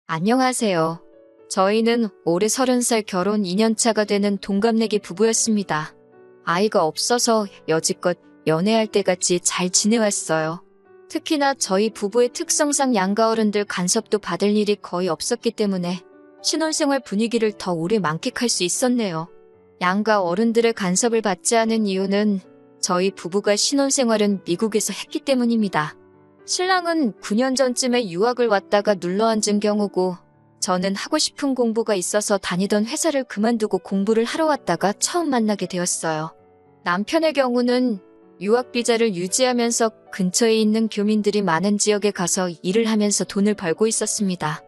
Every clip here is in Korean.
안녕하세요. 저희는 올해 30살 결혼 2년차가 되는 동갑내기 부부였습니다. 아이가 없어서 여지껏 연애할 때같이 잘 지내왔어요. 특히나 저희 부부의 특성상 양가 어른들 간섭도 받을 일이 거의 없었기 때문에 신혼생활 분위기를 더 오래 만끽할 수 있었네요. 양가 어른들의 간섭을 받지 않은 이유는 저희 부부가 신혼생활은 미국에서 했기 때문입니다. 신랑은 9년 전쯤에 유학을 왔다가 눌러앉은 경우고 저는 하고 싶은 공부가 있어서 다니던 회사를 그만두고 공부를 하러 왔다가 처음 만나게 되었어요. 남편의 경우는 유학 비자를 유지하면서 근처에 있는 교민들이 많은 지역에 가서 일을 하면서 돈을 벌고 있었습니다.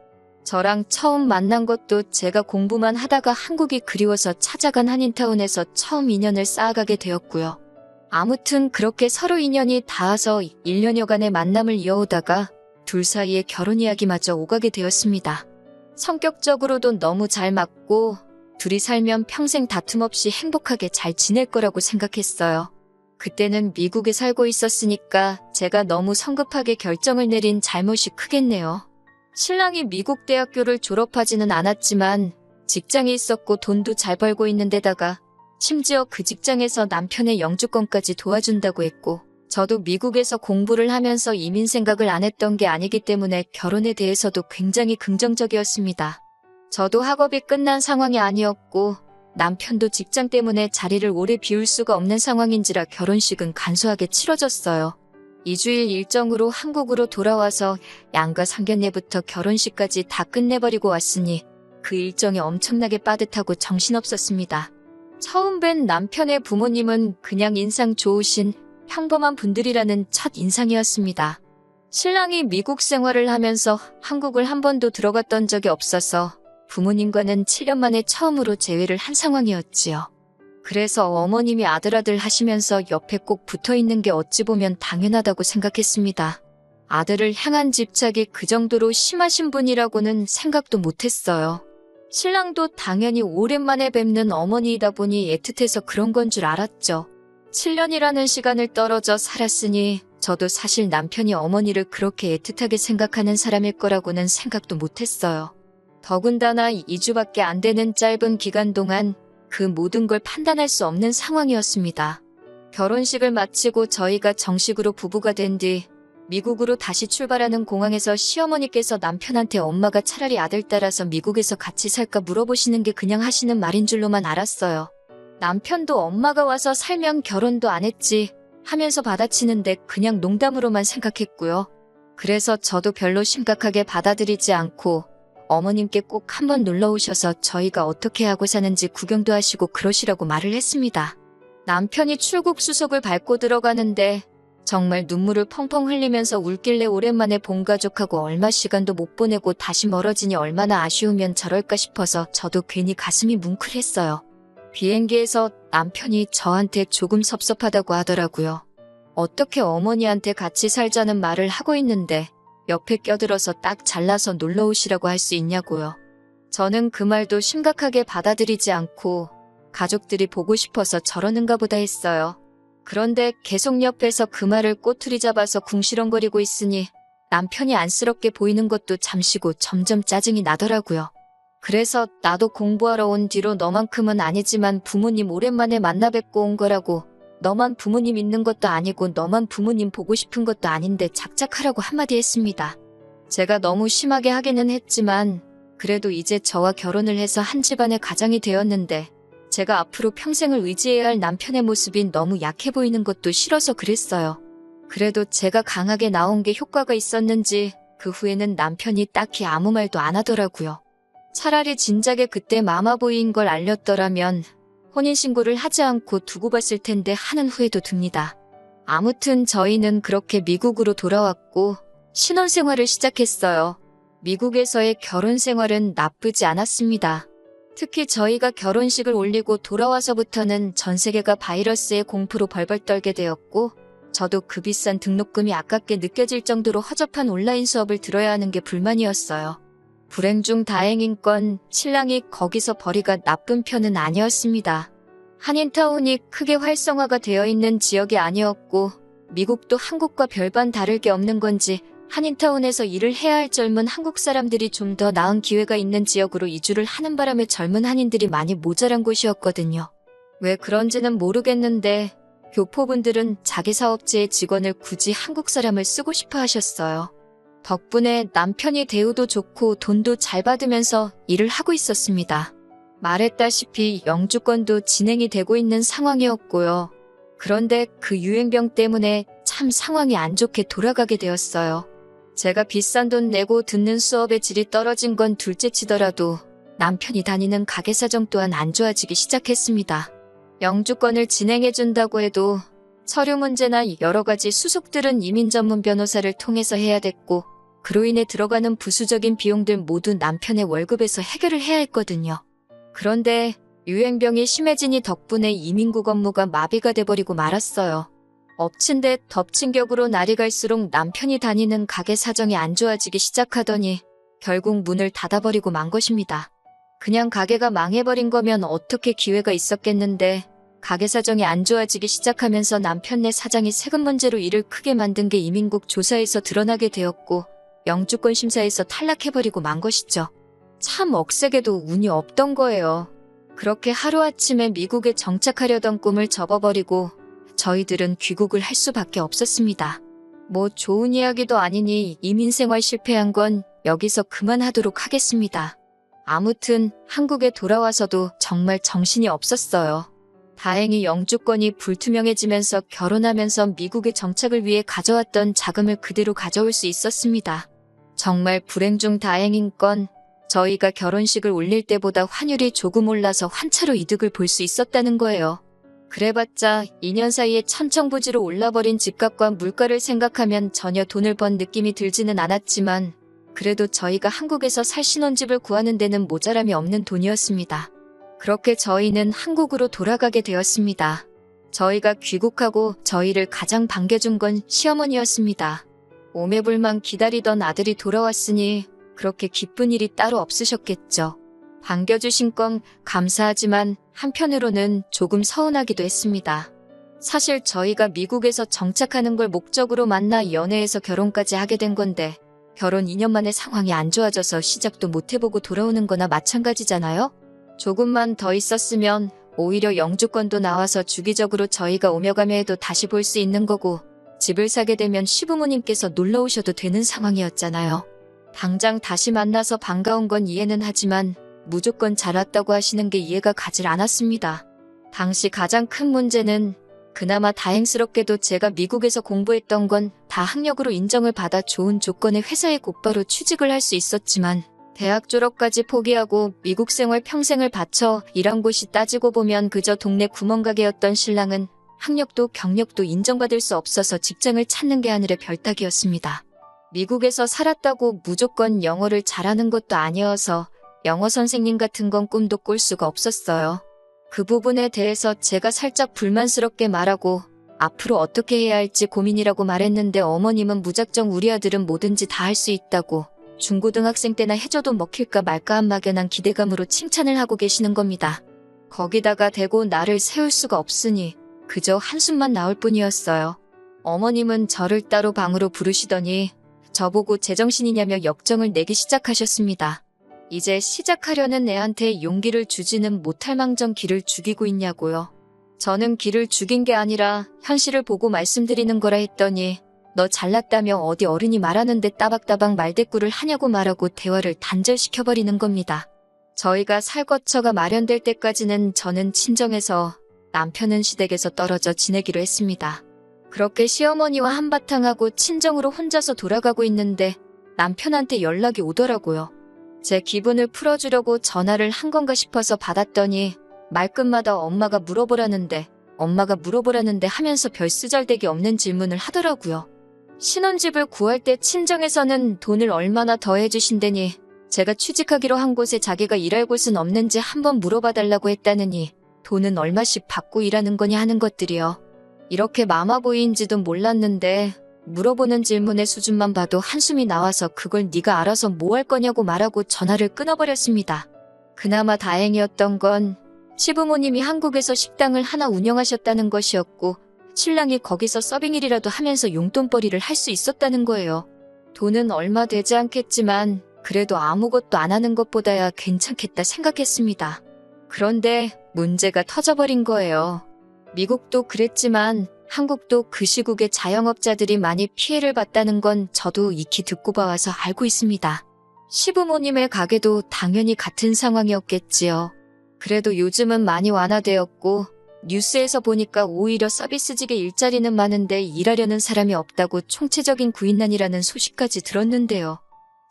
저랑 처음 만난 것도 제가 공부만 하다가 한국이 그리워서 찾아간 한인타운에서 처음 인연을 쌓아가게 되었고요. 아무튼 그렇게 서로 인연이 닿아서 1년여간의 만남을 이어오다가 둘 사이에 결혼 이야기마저 오가게 되었습니다. 성격적으로도 너무 잘 맞고 둘이 살면 평생 다툼 없이 행복하게 잘 지낼 거라고 생각했어요. 그때는 미국에 살고 있었으니까 제가 너무 성급하게 결정을 내린 잘못이 크겠네요. 신랑이 미국 대학교를 졸업하지는 않았지만 직장이 있었고 돈도 잘 벌고 있는 데다가 심지어 그 직장에서 남편의 영주권까지 도와준다고 했고 저도 미국에서 공부를 하면서 이민 생각을 안 했던 게 아니기 때문에 결혼에 대해서도 굉장히 긍정적이었습니다. 저도 학업이 끝난 상황이 아니었고 남편도 직장 때문에 자리를 오래 비울 수가 없는 상황인지라 결혼식은 간소하게 치러졌어요. 2주일 일정으로 한국으로 돌아와서 양가 상견례부터 결혼식까지 다 끝내버리고 왔으니 그 일정이 엄청나게 빠듯하고 정신없었습니다. 처음 뵌 남편의 부모님은 그냥 인상 좋으신 평범한 분들이라는 첫 인상이었습니다. 신랑이 미국 생활을 하면서 한국을 한 번도 들어갔던 적이 없어서 부모님과는 7년 만에 처음으로 재회를 한 상황이었지요. 그래서 어머님이 아들 하시면서 옆에 꼭 붙어있는 게 어찌 보면 당연하다고 생각했습니다. 아들을 향한 집착이 그 정도로 심하신 분이라고는 생각도 못했어요. 신랑도 당연히 오랜만에 뵙는 어머니이다 보니 애틋해서 그런 건 줄 알았죠. 7년이라는 시간을 떨어져 살았으니 저도 사실 남편이 어머니를 그렇게 애틋하게 생각하는 사람일 거라고는 생각도 못했어요. 더군다나 2주밖에 안 되는 짧은 기간 동안 그 모든 걸 판단할 수 없는 상황이었습니다. 결혼식을 마치고 저희가 정식으로 부부가 된 뒤 미국으로 다시 출발하는 공항에서 시어머니께서 남편한테 엄마가 차라리 아들 따라서 미국에서 같이 살까 물어보시는 게 그냥 하시는 말인 줄로만 알았어요. 남편도 엄마가 와서 살면 결혼도 안 했지 하면서 받아치는데 그냥 농담으로만 생각했고요. 그래서 저도 별로 심각하게 받아들이지 않고 어머님께 꼭 한번 놀러 오셔서 저희가 어떻게 하고 사는지 구경도 하시고 그러시라고 말을 했습니다. 남편이 출국 수속을 밟고 들어가는데 정말 눈물을 펑펑 흘리면서 울길래 오랜만에 본 가족하고 얼마 시간도 못 보내고 다시 멀어지니 얼마나 아쉬우면 저럴까 싶어서 저도 괜히 가슴이 뭉클했어요. 비행기에서 남편이 저한테 조금 섭섭하다고 하더라고요. 어떻게 어머니한테 같이 살자는 말을 하고 있는데 옆에 껴들어서 딱 잘라서 놀러 오시라고 할 수 있냐고요. 저는 그 말도 심각하게 받아들이지 않고 가족들이 보고 싶어서 저러는가 보다 했어요. 그런데 계속 옆에서 그 말을 꼬투리 잡아서 궁시렁거리고 있으니 남편이 안쓰럽게 보이는 것도 잠시고 점점 짜증이 나더라고요. 그래서 나도 공부하러 온 뒤로 너만큼은 아니지만 부모님 오랜만에 만나 뵙고 온 거라고 너만 부모님 있는 것도 아니고 너만 부모님 보고 싶은 것도 아닌데 작작하라고 한마디 했습니다. 제가 너무 심하게 하기는 했지만 그래도 이제 저와 결혼을 해서 한 집안의 가장이 되었는데 제가 앞으로 평생을 의지해야 할 남편의 모습이 너무 약해 보이는 것도 싫어서 그랬어요. 그래도 제가 강하게 나온 게 효과가 있었는지 그 후에는 남편이 딱히 아무 말도 안 하더라고요. 차라리 진작에 그때 마마보이인 걸 알렸더라면 혼인신고를 하지 않고 두고 봤을 텐데 하는 후회도 듭니다. 아무튼 저희는 그렇게 미국으로 돌아왔고 신혼생활을 시작했어요. 미국에서의 결혼생활은 나쁘지 않았습니다. 특히 저희가 결혼식을 올리고 돌아와서부터는 전 세계가 바이러스의 공포로 벌벌 떨게 되었고 저도 그 비싼 등록금이 아깝게 느껴질 정도로 허접한 온라인 수업을 들어야 하는 게 불만이었어요. 불행 중 다행인 건 신랑이 거기서 벌이가 나쁜 편은 아니었습니다. 한인타운이 크게 활성화가 되어 있는 지역이 아니었고 미국도 한국과 별반 다를 게 없는 건지 한인타운에서 일을 해야 할 젊은 한국 사람들이 좀 더 나은 기회가 있는 지역으로 이주를 하는 바람에 젊은 한인들이 많이 모자란 곳이었거든요. 왜 그런지는 모르겠는데 교포분들은 자기 사업체의 직원을 굳이 한국 사람을 쓰고 싶어 하셨어요. 덕분에 남편이 대우도 좋고 돈도 잘 받으면서 일을 하고 있었습니다. 말했다시피 영주권도 진행이 되고 있는 상황이었고요. 그런데 그 유행병 때문에 참 상황이 안 좋게 돌아가게 되었어요. 제가 비싼 돈 내고 듣는 수업의 질이 떨어진 건 둘째치더라도 남편이 다니는 가게 사정 또한 안 좋아지기 시작했습니다. 영주권을 진행해준다고 해도 서류 문제나 여러 가지 수속들은 이민 전문 변호사를 통해서 해야 됐고, 그로 인해 들어가는 부수적인 비용들 모두 남편의 월급에서 해결을 해야 했거든요. 그런데 유행병이 심해지니 덕분에 이민국 업무가 마비가 돼버리고 말았어요. 엎친 데 덮친 격으로 날이 갈수록 남편이 다니는 가게 사정이 안 좋아지기 시작하더니 결국 문을 닫아버리고 만 것입니다. 그냥 가게가 망해버린 거면 어떻게 기회가 있었겠는데 가게 사정이 안 좋아지기 시작하면서 남편네 사장이 세금 문제로 일을 크게 만든 게 이민국 조사에서 드러나게 되었고 영주권 심사에서 탈락해버리고 만 것이죠. 참 억세게도 운이 없던 거예요. 그렇게 하루아침에 미국에 정착하려던 꿈을 접어버리고 저희들은 귀국을 할 수밖에 없었습니다. 뭐 좋은 이야기도 아니니 이민 생활 실패한 건 여기서 그만하도록 하겠습니다. 아무튼 한국에 돌아와서도 정말 정신이 없었어요. 다행히 영주권이 불투명해지면서 결혼하면서 미국에 정착을 위해 가져왔던 자금을 그대로 가져올 수 있었습니다. 정말 불행 중 다행인 건 저희가 결혼식을 올릴 때보다 환율이 조금 올라서 환차로 이득을 볼 수 있었다는 거예요. 그래봤자 2년 사이에 천정부지로 올라버린 집값과 물가를 생각하면 전혀 돈을 번 느낌이 들지는 않았지만 그래도 저희가 한국에서 살 신혼집을 구하는 데는 모자람이 없는 돈이었습니다. 그렇게 저희는 한국으로 돌아가게 되었습니다. 저희가 귀국하고 저희를 가장 반겨준 건 시어머니였습니다. 오매불만 기다리던 아들이 돌아왔으니 그렇게 기쁜 일이 따로 없으셨겠죠. 반겨주신 건 감사하지만 한편으로는 조금 서운하기도 했습니다. 사실 저희가 미국에서 정착하는 걸 목적으로 만나 연애해서 결혼까지 하게 된 건데 결혼 2년 만에 상황이 안 좋아져서 시작도 못 해보고 돌아오는 거나 마찬가지잖아요? 조금만 더 있었으면 오히려 영주권도 나와서 주기적으로 저희가 오며 가며 해도 다시 볼 수 있는 거고 집을 사게 되면 시부모님께서 놀러 오셔도 되는 상황이었잖아요. 당장 다시 만나서 반가운 건 이해는 하지만 무조건 잘 왔다고 하시는 게 이해가 가질 않았습니다. 당시 가장 큰 문제는 그나마 다행스럽게도 제가 미국에서 공부했던 건 다 학력으로 인정을 받아 좋은 조건의 회사에 곧바로 취직을 할 수 있었지만 대학 졸업까지 포기하고 미국 생활 평생을 바쳐 일한 곳이 따지고 보면 그저 동네 구멍가게였던 신랑은 학력도 경력도 인정받을 수 없어서 직장을 찾는 게 하늘의 별따기였습니다. 미국에서 살았다고 무조건 영어를 잘하는 것도 아니어서 영어 선생님 같은 건 꿈도 꿀 수가 없었어요. 그 부분에 대해서 제가 살짝 불만스럽게 말하고 앞으로 어떻게 해야 할지 고민이라고 말했는데 어머님은 무작정 우리 아들은 뭐든지 다 할 수 있다고 중고등학생 때나 해줘도 먹힐까 말까 한 막연한 기대감으로 칭찬을 하고 계시는 겁니다. 거기다가 대고 나를 세울 수가 없으니 그저 한숨만 나올 뿐이었어요. 어머님은 저를 따로 방으로 부르시더니 저보고 제정신이냐며 역정을 내기 시작하셨습니다. 이제 시작하려는 애한테 용기를 주지는 못할 망정 기를 죽이고 있냐고요. 저는 기를 죽인 게 아니라 현실을 보고 말씀드리는 거라 했더니 너 잘났다며 어디 어른이 말하는데 따박따박 말대꾸를 하냐고 말하고 대화를 단절시켜버리는 겁니다. 저희가 살 거처가 마련될 때까지는 저는 친정에서 남편은 시댁에서 떨어져 지내기로 했습니다. 그렇게 시어머니와 한바탕 하고 친정으로 혼자서 돌아가고 있는데 남편한테 연락이 오더라고요. 제 기분을 풀어주려고 전화를 한 건가 싶어서 받았더니 말끝마다 엄마가 물어보라는데 하면서 별 쓰잘데기 없는 질문을 하더라고요. 신혼집을 구할 때 친정에서는 돈을 얼마나 더 해주신다니 제가 취직하기로 한 곳에 자기가 일할 곳은 없는지 한번 물어봐달라고 했다느니 돈은 얼마씩 받고 일하는 거냐 하는 것들이요. 이렇게 마마보이인지도 몰랐는데 물어보는 질문의 수준만 봐도 한숨이 나와서 그걸 네가 알아서 뭐 할 거냐고 말하고 전화를 끊어버렸습니다. 그나마 다행이었던 건 시부모님이 한국에서 식당을 하나 운영하셨다는 것이었고 신랑이 거기서 서빙일이라도 하면서 용돈벌이를 할 수 있었다는 거예요. 돈은 얼마 되지 않겠지만 그래도 아무것도 안 하는 것보다야 괜찮겠다 생각했습니다. 그런데 문제가 터져버린 거예요. 미국도 그랬지만 한국도 그 시국에 자영업자들이 많이 피해를 봤다는 건 저도 익히 듣고 봐와서 알고 있습니다. 시부모님의 가게도 당연히 같은 상황이었겠지요. 그래도 요즘은 많이 완화되었고 뉴스에서 보니까 오히려 서비스직의 일자리는 많은데 일하려는 사람이 없다고 총체적인 구인난이라는 소식까지 들었는데요.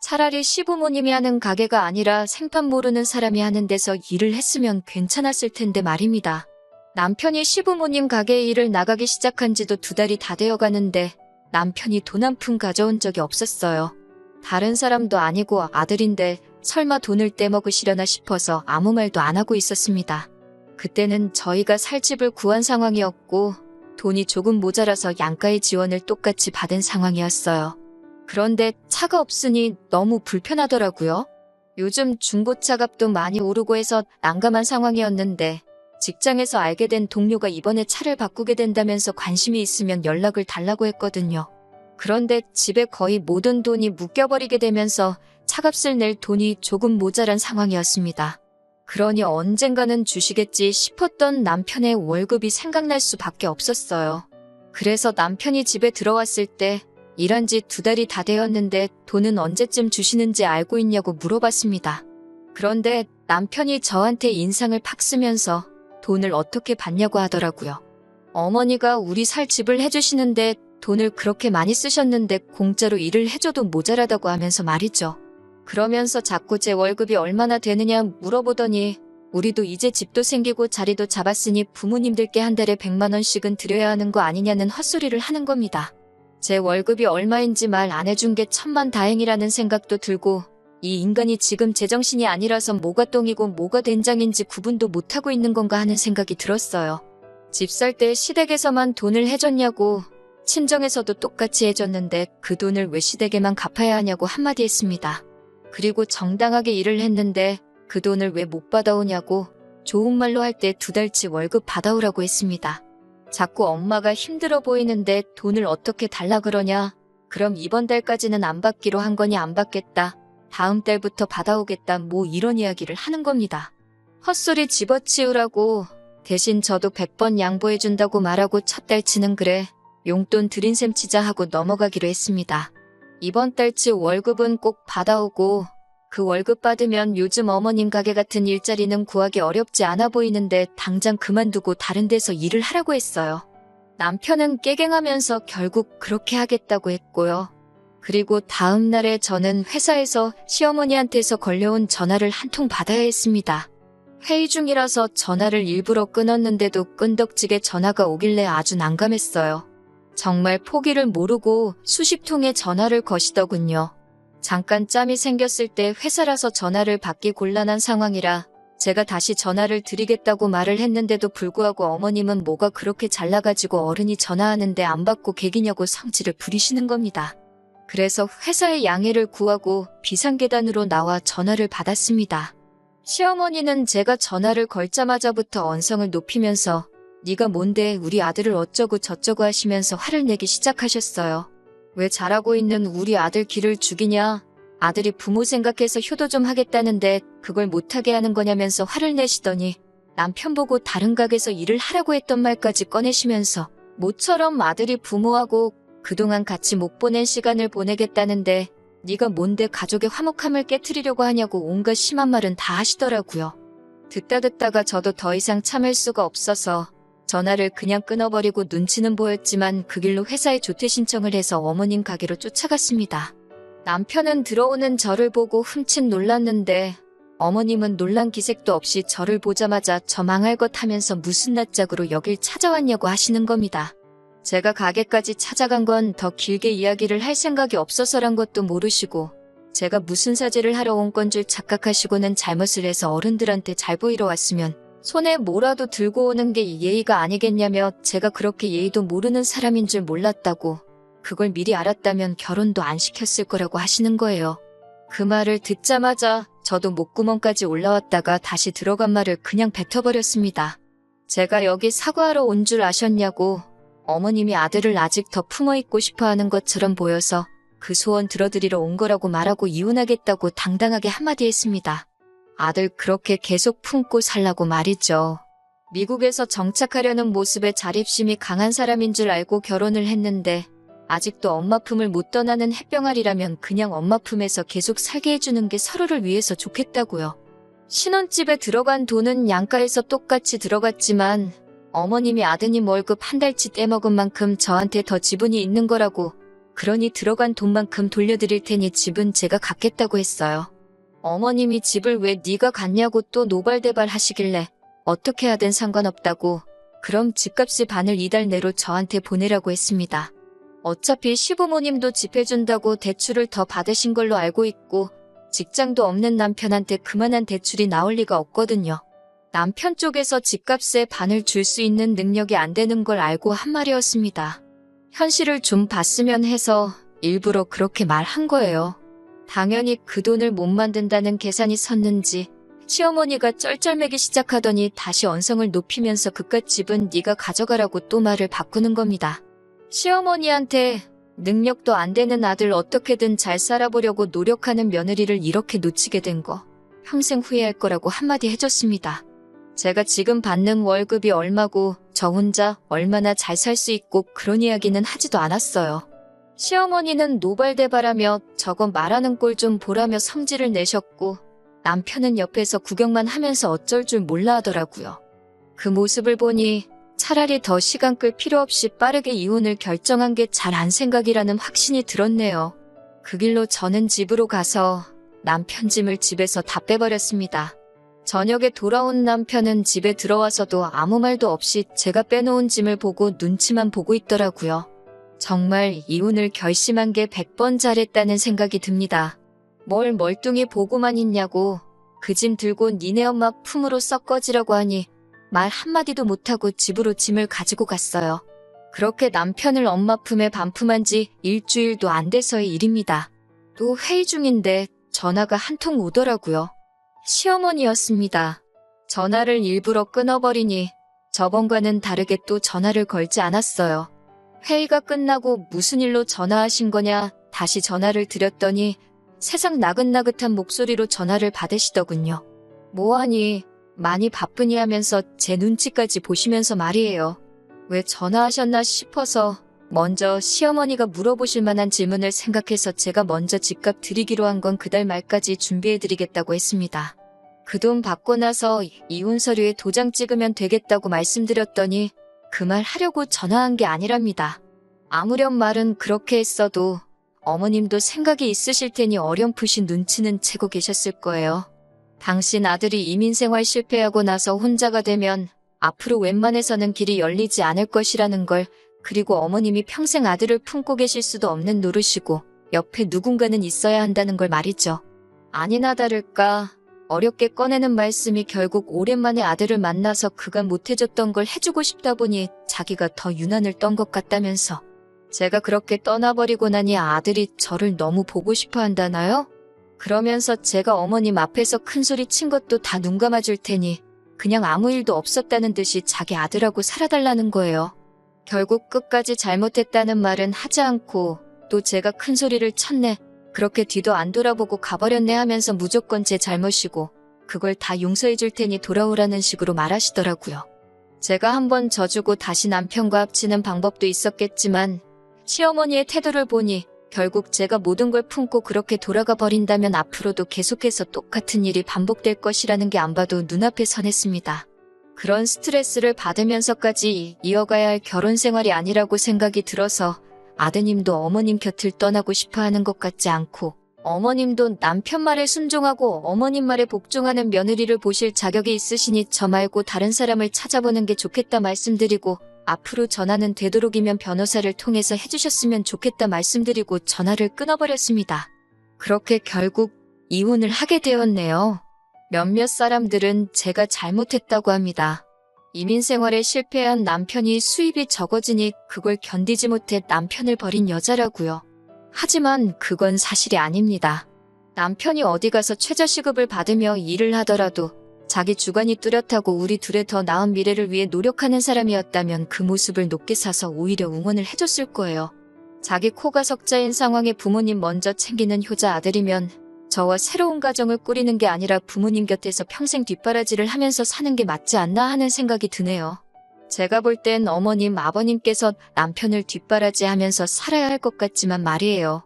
차라리 시부모님이 하는 가게가 아니라 생판 모르는 사람이 하는 데서 일을 했으면 괜찮았을 텐데 말입니다. 남편이 시부모님 가게에 일을 나가기 시작한 지도 2달이 다 되어 가는데 남편이 돈 한 푼 가져온 적이 없었어요. 다른 사람도 아니고 아들인데 설마 돈을 떼먹으시려나 싶어서 아무 말도 안 하고 있었습니다. 그때는 저희가 살 집을 구한 상황이었고 돈이 조금 모자라서 양가의 지원을 똑같이 받은 상황이었어요. 그런데 차가 없으니 너무 불편하더라고요. 요즘 중고차 값도 많이 오르고 해서 난감한 상황이었는데 직장에서 알게 된 동료가 이번에 차를 바꾸게 된다면서 관심이 있으면 연락을 달라고 했거든요. 그런데 집에 거의 모든 돈이 묶여버리게 되면서 차값을 낼 돈이 조금 모자란 상황이었습니다. 그러니 언젠가는 주시겠지 싶었던 남편의 월급이 생각날 수밖에 없었어요. 그래서 남편이 집에 들어왔을 때 일한 지 2달이 다 되었는데 돈은 언제쯤 주시는지 알고 있냐고 물어봤습니다. 그런데 남편이 저한테 인상을 팍 쓰면서 돈을 어떻게 받냐고 하더라고요. 어머니가 우리 살 집을 해주시는데 돈을 그렇게 많이 쓰셨는데 공짜로 일을 해줘도 모자라다고 하면서 말이죠. 그러면서 자꾸 제 월급이 얼마나 되느냐 물어보더니 우리도 이제 집도 생기고 자리도 잡았으니 부모님들께 한 달에 100만 원씩은 드려야 하는 거 아니냐는 헛소리를 하는 겁니다. 제 월급이 얼마인지 말 안 해준 게 천만다행이라는 생각도 들고 이 인간이 지금 제정신이 아니라서 뭐가 똥이고 뭐가 된장인지 구분도 못하고 있는 건가 하는 생각이 들었어요. 집 살 때 시댁에서만 돈을 해줬냐고 친정에서도 똑같이 해줬는데 그 돈을 왜 시댁에만 갚아야 하냐고 한마디 했습니다. 그리고 정당하게 일을 했는데 그 돈을 왜 못 받아오냐고 좋은 말로 할 때 2달치 월급 받아오라고 했습니다. 자꾸 엄마가 힘들어 보이는데 돈을 어떻게 달라 그러냐. 그럼 이번 달까지는 안 받기로 한 거니 안 받겠다. 다음 달부터 받아오겠다. 뭐 이런 이야기를 하는 겁니다. 헛소리 집어치우라고 대신 저도 100번 양보해준다고 말하고 첫 달치는 그래. 용돈 드린 셈 치자 하고 넘어가기로 했습니다. 이번 달치 월급은 꼭 받아오고 그 월급 받으면 요즘 어머님 가게 같은 일자리는 구하기 어렵지 않아 보이는데 당장 그만두고 다른 데서 일을 하라고 했어요. 남편은 깨갱하면서 결국 그렇게 하겠다고 했고요. 그리고 다음 날에 저는 회사에서 시어머니한테서 걸려온 전화를 한 통 받아야 했습니다. 회의 중이라서 전화를 일부러 끊었는데도 끈덕지게 전화가 오길래 아주 난감했어요. 정말 포기를 모르고 수십 통의 전화를 거시더군요. 잠깐 짬이 생겼을 때 회사라서 전화를 받기 곤란한 상황이라 제가 다시 전화를 드리겠다고 말을 했는데도 불구하고 어머님은 뭐가 그렇게 잘나가지고 어른이 전화하는데 안 받고 개기냐고 성질을 부리시는 겁니다. 그래서 회사에 양해를 구하고 비상계단으로 나와 전화를 받았습니다. 시어머니는 제가 전화를 걸자마자부터 언성을 높이면서 네가 뭔데 우리 아들을 어쩌고 저쩌고 하시면서 화를 내기 시작하셨어요. 왜 잘하고 있는 우리 아들 기를 죽이냐. 아들이 부모 생각해서 효도 좀 하겠다는데 그걸 못하게 하는 거냐면서 화를 내시더니 남편 보고 다른 가게에서 일을 하라고 했던 말까지 꺼내시면서 모처럼 아들이 부모하고 그동안 같이 못 보낸 시간을 보내겠다는데 네가 뭔데 가족의 화목함을 깨트리려고 하냐고 온갖 심한 말은 다 하시더라고요. 듣다가 저도 더 이상 참을 수가 없어서 전화를 그냥 끊어버리고 눈치는 보였지만 그 길로 회사에 조퇴 신청을 해서 어머님 가게로 쫓아갔습니다. 남편은 들어오는 저를 보고 흠칫 놀랐는데 어머님은 놀란 기색도 없이 저를 보자마자 저 망할 것 하면서 무슨 낯짝으로 여길 찾아왔냐고 하시는 겁니다. 제가 가게까지 찾아간 건 더 길게 이야기를 할 생각이 없어서란 것도 모르시고 제가 무슨 사죄를 하러 온 건 줄 착각하시고는 잘못을 해서 어른들한테 잘 보이러 왔으면 손에 뭐라도 들고 오는 게 예의가 아니겠냐며 제가 그렇게 예의도 모르는 사람인 줄 몰랐다고 그걸 미리 알았다면 결혼도 안 시켰을 거라고 하시는 거예요. 그 말을 듣자마자 저도 목구멍까지 올라왔다가 다시 들어간 말을 그냥 뱉어버렸습니다. 제가 여기 사과하러 온 줄 아셨냐고. 어머님이 아들을 아직 더 품어있고 싶어하는 것처럼 보여서 그 소원 들어드리러 온 거라고 말하고 이혼하겠다고 당당하게 한마디 했습니다. 아들 그렇게 계속 품고 살라고 말이죠. 미국에서 정착하려는 모습에 자립심이 강한 사람인 줄 알고 결혼을 했는데 아직도 엄마 품을 못 떠나는 햇병아리라면 그냥 엄마 품에서 계속 살게 해주는 게 서로를 위해서 좋겠다고요. 신혼집에 들어간 돈은 양가에서 똑같이 들어갔지만 어머님이 아드님 월급 한 달치 떼먹은 만큼 저한테 더 지분이 있는 거라고, 그러니 들어간 돈만큼 돌려드릴 테니 집은 제가 갖겠다고 했어요. 어머님이 집을 왜 네가 갖냐고 또 노발대발 하시길래 어떻게 하든 상관없다고, 그럼 집값의 반을 이달 내로 저한테 보내라고 했습니다. 어차피 시부모님도 집 해준다고 대출을 더 받으신 걸로 알고 있고 직장도 없는 남편한테 그만한 대출이 나올 리가 없거든요. 남편 쪽에서 집값의 반을 줄 수 있는 능력이 안 되는 걸 알고 한 말이었습니다. 현실을 좀 봤으면 해서 일부러 그렇게 말한 거예요. 당연히 그 돈을 못 만든다는 계산이 섰는지 시어머니가 쩔쩔매기 시작하더니 다시 언성을 높이면서 그깟 집은 네가 가져가라고 또 말을 바꾸는 겁니다. 시어머니한테 능력도 안 되는 아들 어떻게든 잘 살아보려고 노력하는 며느리를 이렇게 놓치게 된 거 평생 후회할 거라고 한마디 해줬습니다. 제가 지금 받는 월급이 얼마고 저 혼자 얼마나 잘 살 수 있고 그런 이야기는 하지도 않았어요. 시어머니는 노발대발하며 저거 말하는 꼴 좀 보라며 성질을 내셨고 남편은 옆에서 구경만 하면서 어쩔 줄 몰라 하더라고요. 그 모습을 보니 차라리 더 시간 끌 필요 없이 빠르게 이혼을 결정한 게 잘한 생각이라는 확신이 들었네요. 그 길로 저는 집으로 가서 남편 짐을 집에서 다 빼버렸습니다. 저녁에 돌아온 남편은 집에 들어와서도 아무 말도 없이 제가 빼놓은 짐을 보고 눈치만 보고 있더라고요. 정말 이혼을 결심한 게 100번 잘했다는 생각이 듭니다. 뭘 멀뚱히 보고만 있냐고, 그 짐 들고 니네 엄마 품으로 썩 꺼지라고 하니 말 한마디도 못하고 집으로 짐을 가지고 갔어요. 그렇게 남편을 엄마 품에 반품한 지 일주일도 안 돼서의 일입니다. 또 회의 중인데 전화가 한 통 오더라고요. 시어머니였습니다. 전화를 일부러 끊어버리니 저번과는 다르게 또 전화를 걸지 않았어요. 회의가 끝나고 무슨 일로 전화하신 거냐 다시 전화를 드렸더니 세상 나긋나긋한 목소리로 전화를 받으시더군요. 뭐하니? 많이 바쁘니 하면서 제 눈치까지 보시면서 말이에요. 왜 전화하셨나 싶어서 먼저 시어머니가 물어보실 만한 질문을 생각해서 제가 먼저 집값 드리기로 한 건 그달 말까지 준비해드리겠다고 했습니다. 그 돈 받고 나서 이혼 서류에 도장 찍으면 되겠다고 말씀드렸더니 그 말 하려고 전화한 게 아니랍니다. 아무렴 말은 그렇게 했어도 어머님도 생각이 있으실 테니 어렴풋이 눈치는 채고 계셨을 거예요. 당신 아들이 이민생활 실패하고 나서 혼자가 되면 앞으로 웬만해서는 길이 열리지 않을 것이라는 걸, 그리고 어머님이 평생 아들을 품고 계실 수도 없는 노릇이고 옆에 누군가는 있어야 한다는 걸 말이죠. 아니나 다를까 어렵게 꺼내는 말씀이 결국 오랜만에 아들을 만나서 그간 못해줬던 걸 해주고 싶다 보니 자기가 더 유난을 떤 것 같다면서. 제가 그렇게 떠나버리고 나니 아들이 저를 너무 보고 싶어 한다나요? 그러면서 제가 어머님 앞에서 큰소리 친 것도 다 눈 감아줄 테니 그냥 아무 일도 없었다는 듯이 자기 아들하고 살아달라는 거예요. 결국 끝까지 잘못했다는 말은 하지 않고 또 제가 큰소리를 쳤네, 그렇게 뒤도 안 돌아보고 가버렸네 하면서 무조건 제 잘못이고 그걸 다 용서해줄 테니 돌아오라는 식으로 말하시더라고요. 제가 한번 져주고 다시 남편과 합치는 방법도 있었겠지만 시어머니의 태도를 보니 결국 제가 모든 걸 품고 그렇게 돌아가 버린다면 앞으로도 계속해서 똑같은 일이 반복될 것이라는 게 안 봐도 눈앞에 선했습니다. 그런 스트레스를 받으면서까지 이어가야 할 결혼 생활이 아니라고 생각이 들어서 아드님도 어머님 곁을 떠나고 싶어 하는 것 같지 않고 어머님도 남편 말에 순종하고 어머님 말에 복종하는 며느리를 보실 자격이 있으시니 저 말고 다른 사람을 찾아보는 게 좋겠다 말씀드리고 앞으로 전화는 되도록이면 변호사를 통해서 해주셨으면 좋겠다 말씀드리고 전화를 끊어버렸습니다. 그렇게 결국 이혼을 하게 되었네요. 몇몇 사람들은 제가 잘못했다고 합니다. 이민 생활에 실패한 남편이 수입이 적어지니 그걸 견디지 못해 남편을 버린 여자라고요. 하지만 그건 사실이 아닙니다. 남편이 어디 가서 최저시급을 받으며 일을 하더라도 자기 주관이 뚜렷하고 우리 둘의 더 나은 미래를 위해 노력하는 사람이었다면 그 모습을 높게 사서 오히려 응원을 해줬을 거예요. 자기 코가 석자인 상황에 부모님 먼저 챙기는 효자 아들이면 저와 새로운 가정을 꾸리는 게 아니라 부모님 곁에서 평생 뒷바라지를 하면서 사는 게 맞지 않나 하는 생각이 드네요. 제가 볼 땐 어머님, 아버님께서 남편을 뒷바라지하면서 살아야 할 것 같지만 말이에요.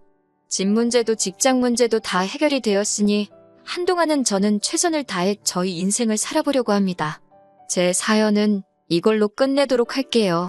집 문제도 직장 문제도 다 해결이 되었으니 한동안은 저는 최선을 다해 저희 인생을 살아보려고 합니다. 제 사연은 이걸로 끝내도록 할게요.